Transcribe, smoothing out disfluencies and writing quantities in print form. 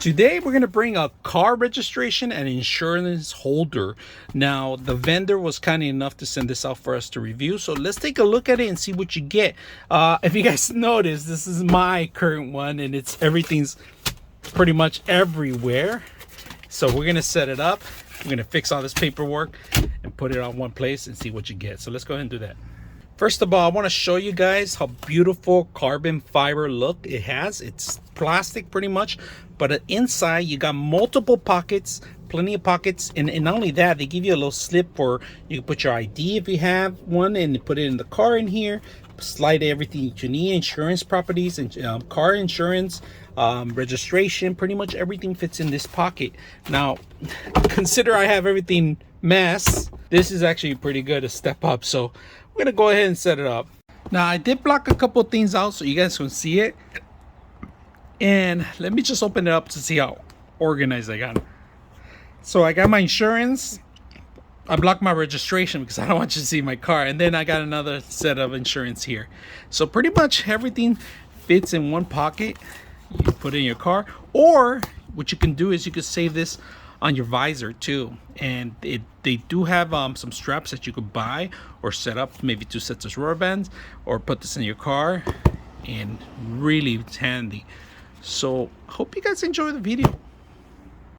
Today we're going to bring a car registration and insurance holder. Now the vendor was kind enough to send this out for us to review, so let's take a look at it and see what you get. If you guys notice, this is my current one and everything's pretty much everywhere. So we're going to set it up, we're going to fix all this paperwork and put it on one place and see what you get. So let's go ahead and do that. First of all, I want to show you guys how beautiful carbon fiber look it has. It's plastic pretty much, but inside you got multiple pockets, plenty of pockets, and not only that, they give you a little slip for you can put your ID if you have one and put it in the car in here. Slide everything you need, insurance properties and car insurance, registration, pretty much everything fits in this pocket. Now consider I have everything mess. This is actually pretty good, a step up. So we're gonna go ahead and set it up. Now I did block a couple things out so you guys can see it, and let me just open it up to see how organized I got it. So I got my insurance, I blocked my registration because I don't want you to see my car, and then I got another set of insurance here. So pretty much everything fits in one pocket. You put it in your car, or what you can do is you can save this on your visor too, and they do have some straps that you could buy or set up, maybe 2 sets of rubber bands, or put this in your car, and really it's handy. So hope you guys enjoy the video.